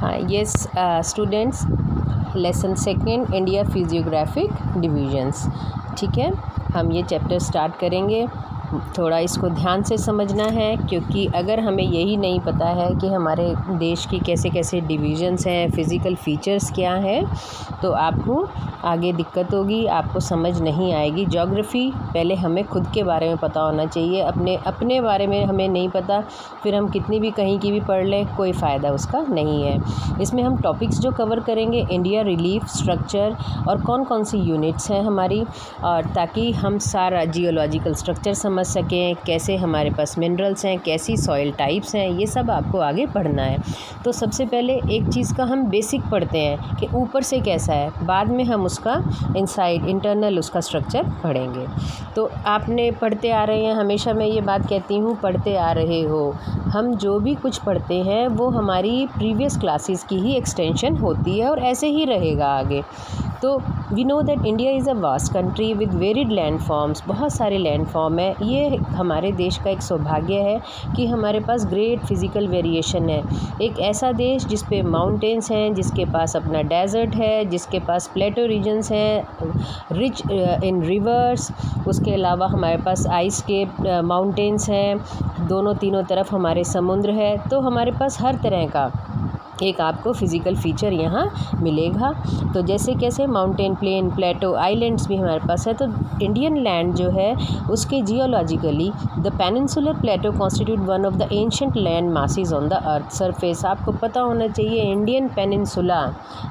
हाँ yes students, lesson second India physiographic divisions. ठीक है, हम ये चैप्टर स्टार्ट करेंगे। थोड़ा इसको ध्यान से समझना है, क्योंकि अगर हमें यही नहीं पता है कि हमारे देश की कैसे कैसे डिवीजन्स हैं, फ़िज़िकल फ़ीचर्स क्या हैं, तो आपको आगे दिक्कत होगी, आपको समझ नहीं आएगी। ज्योग्राफ़ी पहले हमें खुद के बारे में पता होना चाहिए। अपने बारे में हमें नहीं पता, फिर हम कितनी भी कहीं की भी पढ़ लें, कोई फ़ायदा उसका नहीं है। इसमें हम टॉपिक्स जो कवर करेंगे, इंडिया रिलीफ स्ट्रक्चर और कौन कौन सी यूनिट्स हैं हमारी, और ताकि हम सारा जियोलॉजिकल स्ट्रक्चर समझ सकें, कैसे हमारे पास मिनरल्स हैं, कैसी सॉइल टाइप्स हैं, ये सब आपको आगे पढ़ना है। तो सबसे पहले एक चीज़ का हम बेसिक पढ़ते हैं कि ऊपर से कैसा है, बाद में हम उसका इनसाइड इंटरनल उसका स्ट्रक्चर पढ़ेंगे। तो आपने पढ़ते आ रहे हैं, हमेशा मैं ये बात कहती हूँ, पढ़ते आ रहे हो। हम जो भी कुछ पढ़ते हैं वो हमारी प्रीवियस क्लासेस की ही एक्सटेंशन होती है और ऐसे ही रहेगा आगे। तो we know that India is a vast country with varied land forms. बहुत सारे लैंड फॉर्म है। ये हमारे देश का एक सौभाग्य है कि हमारे पास ग्रेट फिज़िकल वेरिएशन है। एक ऐसा देश जिस पे माउंटेन्स हैं, जिसके पास अपना डेजर्ट है, जिसके पास प्लेटो रीजन्स हैं, रिच इन रिवर्स। उसके अलावा हमारे पास आइस के माउंटेन्स हैं, दोनों तीनों तरफ हमारे समुद्र है। तो हमारे पास हर तरह का एक आपको फ़िज़िकल फ़ीचर यहाँ मिलेगा। तो जैसे कैसे माउंटेन, प्लेन, प्लेटो, आइलैंड्स भी हमारे पास है। तो इंडियन लैंड जो है उसके geologically the peninsular Plato constitute one of the ancient land masses on the earth surface. आपको पता होना चाहिए, इंडियन पेनिनसुला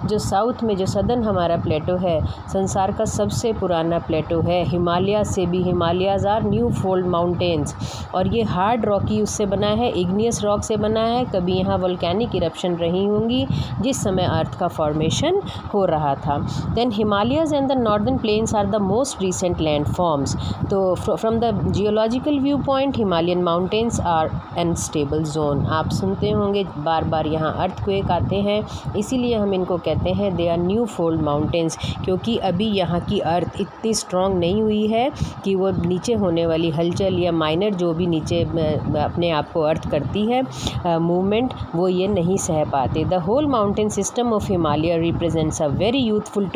जो साउथ में, जो सदर्न हमारा प्लेटो है, संसार का सबसे पुराना प्लेटो है। हिमालय से भी, Himalayas are new fold mountains, और ये हार्ड रॉकी उससे बना है, इग्नियस रॉक से बना है। कभी यहाँ वोल्केनिक इरप्शन रही होंगी जिस समय अर्थ का फॉर्मेशन हो रहा था। Then Himalayas and the northern plains are the most recent land forms. तो from the geological view point, Himalayan mountains are unstable zone. आप सुनते होंगे बार बार यहाँ अर्थक्वेक आते हैं, इसीलिए हम इनको कहते हैं they are new fold mountains, क्योंकि अभी यहाँ की अर्थ इतनी स्ट्रॉन्ग नहीं हुई है कि वो नीचे होने वाली हलचल या माइनर जो भी नीचे अपने आप को अर्थ करती है मूवमेंट, वो ये नहीं सह पाते। The whole mountain system of Himalaya represents a very youthful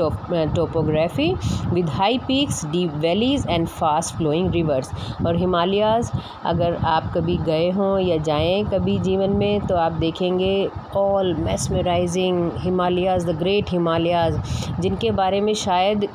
topography with high peaks, deep valleys and fast flowing rivers। और हिमालयाज़ अगर आप कभी गए हों या जाएं कभी जीवन में, तो आप देखेंगे all mesmerizing Himalayas, the great Himalayas, जिनके बारे में शायद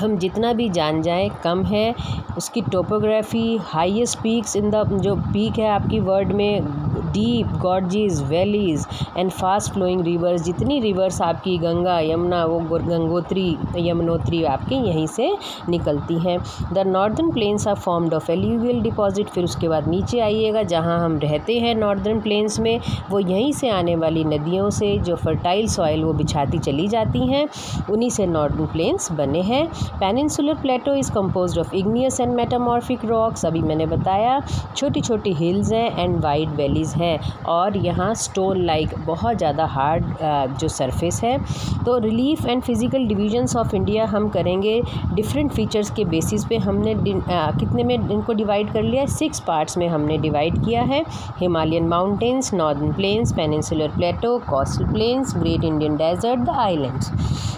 हम जितना भी जान जाएं कम है। उसकी topography, highest peaks in the, जो पीक है आपकी वर्ल्ड में, deep gorgeous valleys and fast flowing rivers. जितनी रिवर्स आपकी गंगा, यमुना, वो गंगोत्री, यमुनोत्री आपके यहीं से निकलती हैं। The northern plains are formed of alluvial deposit. फिर उसके बाद नीचे आइएगा, जहाँ हम रहते हैं नॉर्दर्न प्लेन्स में, वो यहीं से आने वाली नदियों से जो फर्टाइल सॉइल वो बिछाती चली जाती हैं, उन्हीं से नॉर्दर्न प्लेन्स बने हैं। Peninsular Plato is composed of igneous and metamorphic rocks. अभी मैंने बताया, छोटी छोटी हिल्स हैं एंड वाइड वैलीज़ हैं, और यहाँ स्टोन लाइक बहुत ज़्यादा हार्ड जो सरफेस है। तो relief and physical divisions of India हम करेंगे डिफरेंट फीचर्स के बेसिस पे। हमने कितने में इनको डिवाइड कर लिया है? 6 पार्ट्स में हमने डिवाइड किया है। Himalayan mountains, northern plains, peninsular plateau, coastal plains, great Indian desert, the islands.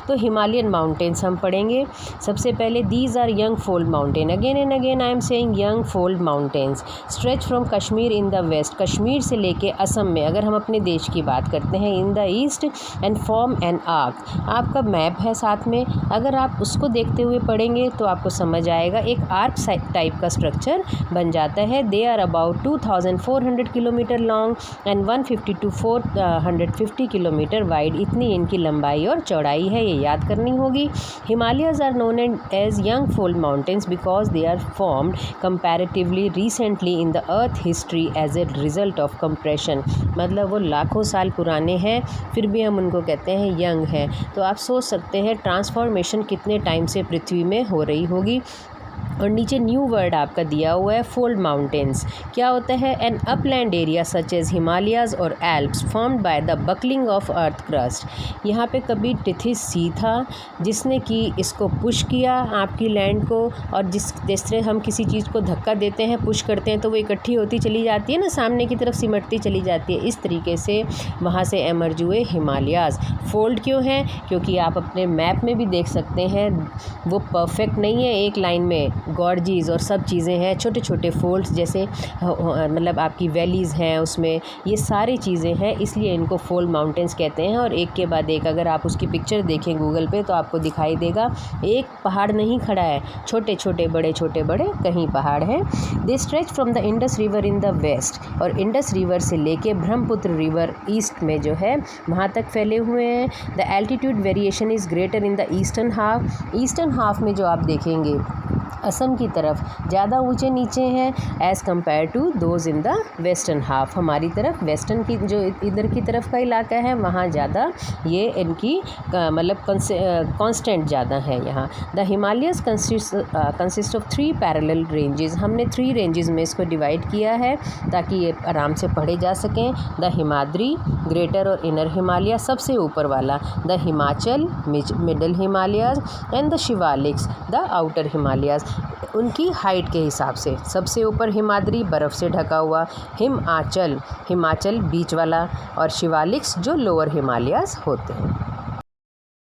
तो हिमालयन माउंटेन्स हम पढ़ेंगे। सबसे पहले, these are young fold mountain. Again and again I am saying young fold mountains stretch from Kashmir in the west. Kashmir से लेके असम में, अगर हम अपने देश की बात करते हैं, in the east and form an arc. आपका मैप है साथ में, अगर आप उसको देखते हुए पढ़ेंगे तो आपको समझ आएगा, एक आर्क टाइप का स्ट्रक्चर बन जाता है। They are about 2400 kilometre long and 150 to 450 kilometre wide. इतनी इनकी लंबाई और चौड़ाई है, ये याद करनी होगी। Himalayas are known as young fold mountains because they are formed comparatively recently in the earth history as a result of compression. मतलब वो लाखों साल पुराने हैं, फिर भी हम उनको कहते हैं यंग है। तो आप सोच सकते हैं ट्रांसफॉर्मेशन कितने टाइम से पृथ्वी में हो रही होगी। और नीचे न्यू वर्ड आपका दिया हुआ है फोल्ड माउंटेन्स। क्या होता है? An upland area such as Himalayas और Alps formed by the buckling of earth crust. यहाँ पे कभी टिथिस सी था जिसने कि इसको पुश किया आपकी लैंड को, और जिस तरह हम किसी चीज़ को धक्का देते हैं, पुश करते हैं, तो वो इकट्ठी होती चली जाती है ना, सामने की तरफ सिमटती चली जाती है। इस तरीके से वहाँ से एमर्ज हुए हिमालयाज़। फोल्ड क्यों हैं? क्योंकि आप अपने मैप में भी देख सकते हैं वो परफेक्ट नहीं है, एक लाइन में गॉर्जीज और सब चीज़ें हैं, छोटे छोटे फोल्ड्स जैसे मतलब आपकी वैलीज़ हैं उसमें, ये सारी चीज़ें हैं, इसलिए इनको फोल्ड माउंटेन्स कहते हैं। और एक के बाद एक अगर आप उसकी पिक्चर देखें गूगल पे तो आपको दिखाई देगा एक पहाड़ नहीं खड़ा है, छोटे छोटे बड़े कहीं पहाड़ हैं। They stretch from the Indus river in the west, और इंडस रिवर से लेके ब्रह्मपुत्र रिवर ईस्ट में जो है वहाँ तक फैले हुए हैं। The altitude variation is greater in the eastern half. Eastern half में जो आप देखेंगे असम की तरफ ज़्यादा ऊंचे नीचे हैं as compare to those in the western half. हमारी तरफ वेस्टर्न की जो इधर की तरफ का इलाका है वहाँ ज़्यादा ये इनकी मतलब कांस्टेंट ज़्यादा है यहाँ। The Himalayas consist of 3 parallel ranges. हमने 3 रेंजेस में इसको डिवाइड किया है ताकि ये आराम से पढ़े जा सकें। द हिमाद्री, ग्रेटर और इनर हिमालय सबसे ऊपर वाला, the Himachal middle Himalayas, and the Shivaliks the outer Himalayas. उनकी हाइट के हिसाब से सबसे ऊपर हिमाद्री बर्फ़ से ढका हुआ, हिमाचल बीच वाला, और शिवालिक्स जो लोअर हिमालयाज होते हैं।